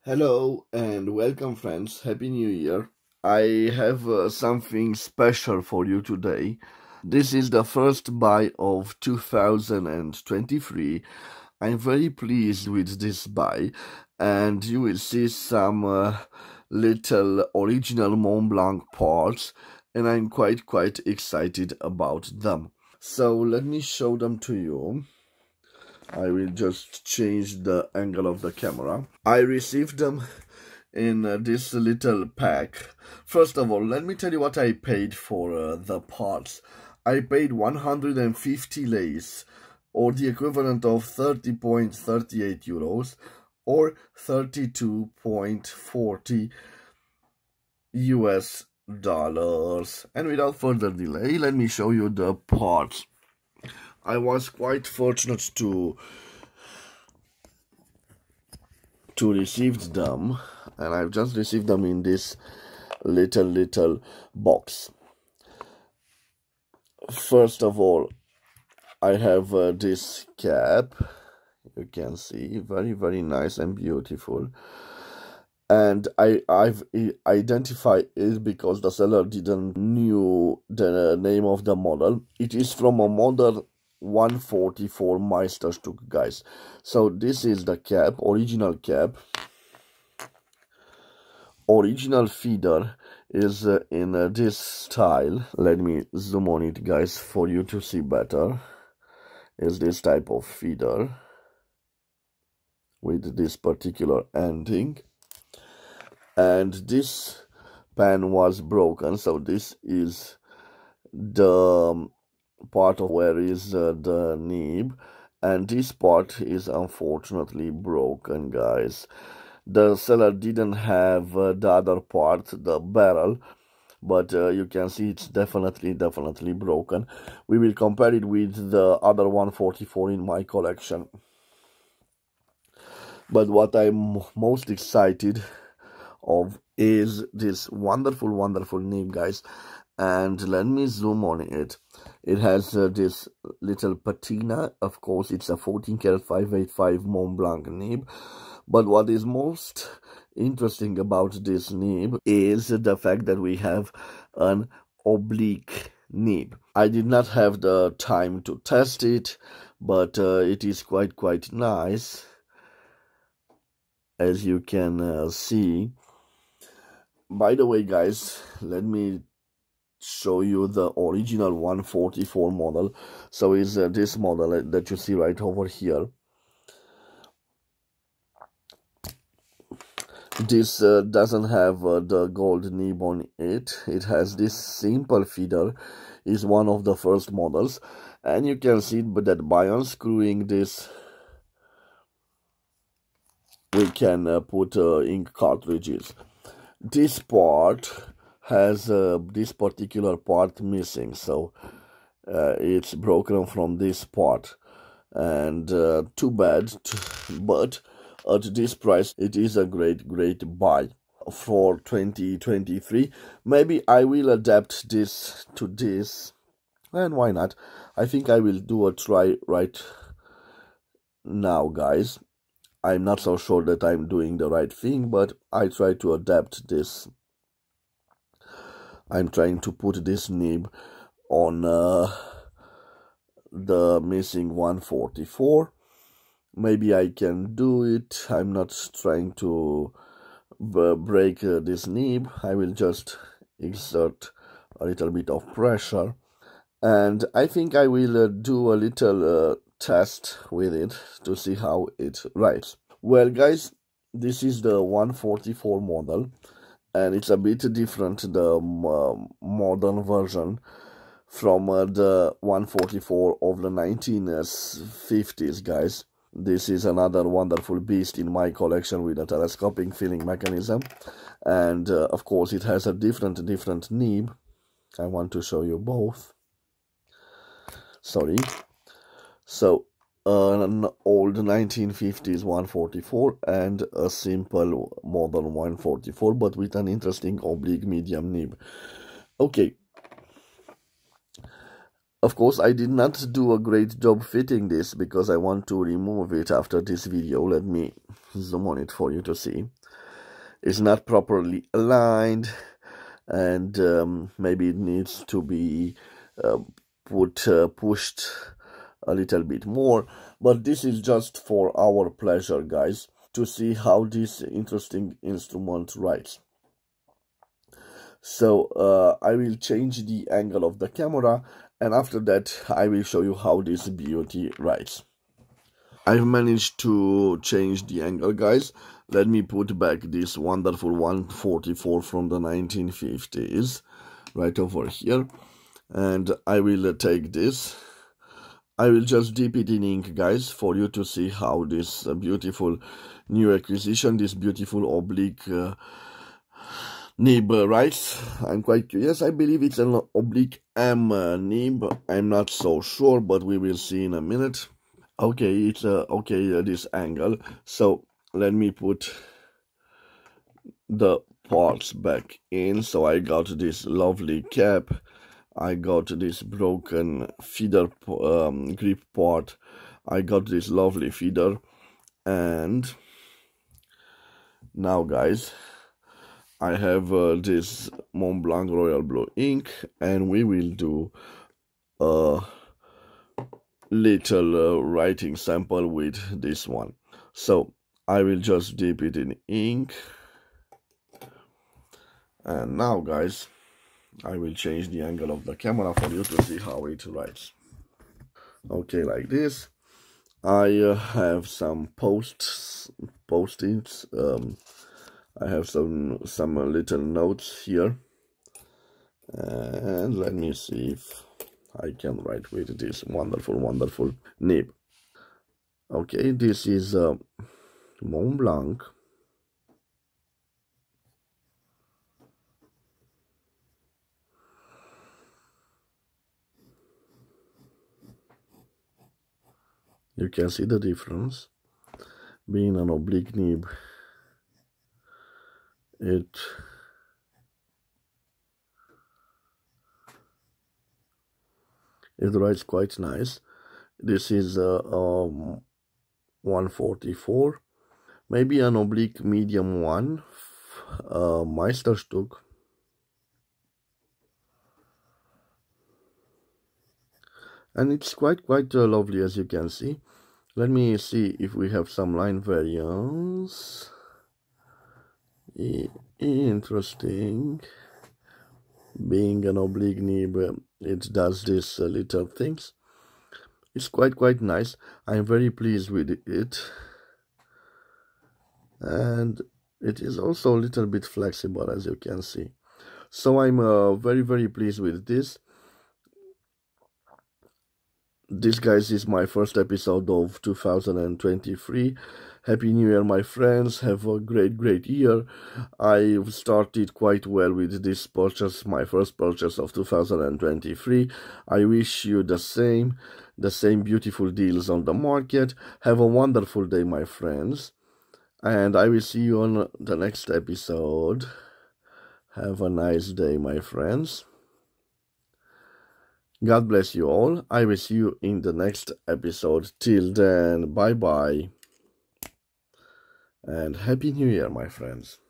Hello and welcome, friends. Happy New Year. I have something special for you today. This is the first buy of 2023. I'm very pleased with this buy, and you will see some little original Montblanc parts, and I'm quite excited about them. So let me show them to you. I will just change the angle of the camera. I received them in this little pack. First of all, let me tell you what I paid for the parts. I paid 150 lays, or the equivalent of 30.38 euros, or 32.40 US dollars. And without further delay, let me show you the parts. I was quite fortunate to receive them, and I've just received them in this little box. First of all, I have this cap. You can see, very nice and beautiful. And I've identified it because the seller didn't knew the name of the model. It is from a model 144 Meistrstuck, guys. So this is the cap, original cap. Original feeder is in this style. Let me zoom on it, guys, for you to see better. Is this type of feeder with this particular ending. And this pan was broken, so this is the part of where is the nib, and this part is unfortunately broken, guys. The seller didn't have the other part, the barrel, but you can see it's definitely broken. We will compare it with the other 144 in my collection. But what I'm most excited of is this wonderful nib, guys. And let me zoom on it. It has this little patina. Of course, it's a 14 karat 585 Montblanc nib. But what is most interesting about this nib is the fact that we have an oblique nib. I did not have the time to test it, but it is quite nice, as you can see. By the way, guys, let me show you the original 144 model. So is this model that you see right over here. This doesn't have the gold nib on it. It has this simple feeder. Is one of the first models, and you can see that by unscrewing this, we can put ink cartridges. This part has this particular part missing, so it's broken from this part, and too bad, but at this price it is a great buy for 2023. Maybe I will adapt this to this, and why not? I think I will do a try right now, guys. I'm not so sure that I'm doing the right thing, but I try to adapt this. I'm trying to put this nib on the missing 144. Maybe I can do it. I'm not trying to break this nib. I will just exert a little bit of pressure. And I think I will do a little test with it to see how it writes. Well, guys, this is the 144 model, and it's a bit different, the modern version, from the 144 of the 1950s, guys. This is another wonderful beast in my collection with a telescopic filling mechanism, and of course it has a different nib. I want to show you both. Sorry. So an old 1950s 144 and a simple modern 144, but with an interesting oblique medium nib. Okay. Of course, I did not do a great job fitting this because I want to remove it after this video. Let me zoom on it for you to see. is not properly aligned, and maybe it needs to be uh, pushed a little bit more. But this is just for our pleasure, guys, to see how this interesting instrument writes. So I will change the angle of the camera, and after that I will show you how this beauty writes. I've managed to change the angle, guys. Let me put back this wonderful 144 from the 1950s right over here, and I will take this. I will just dip it in ink, guys, for you to see how this beautiful new acquisition, this beautiful oblique nib writes. I'm quite curious. I believe it's an oblique M nib. I'm not so sure, but we will see in a minute. Okay, it's this angle. So let me put the parts back in. So I got this lovely cap. I got this broken feeder grip part. I got this lovely feeder, and now, guys, I have this Montblanc Royal Blue ink, and we will do a little writing sample with this one. So I will just dip it in ink, and now, guys, I will change the angle of the camera for you to see how it writes. Okay, like this. I have some post-its. I have some little notes here, and let me see if I can write with this wonderful nib. Okay, this is Montblanc. You can see the difference. Being an oblique nib, it writes quite nice. This is 144, maybe an oblique medium one, Meistrstuck. And it's quite lovely, as you can see. Let me see if we have some line variants. Interesting. Being an oblique nib, it does these little things. It's quite nice. I'm very pleased with it, and it is also a little bit flexible, as you can see. So I'm very pleased with this. This, guys, is my first episode of 2023. Happy New Year, my friends. Have a great year. I've started quite well with this purchase, my first purchase of 2023. I wish you the same beautiful deals on the market. Have a wonderful day, my friends, and I will see you on the next episode. Have a nice day, my friends. God bless you all. I will see you in the next episode. Till then, bye-bye. And Happy New Year, my friends.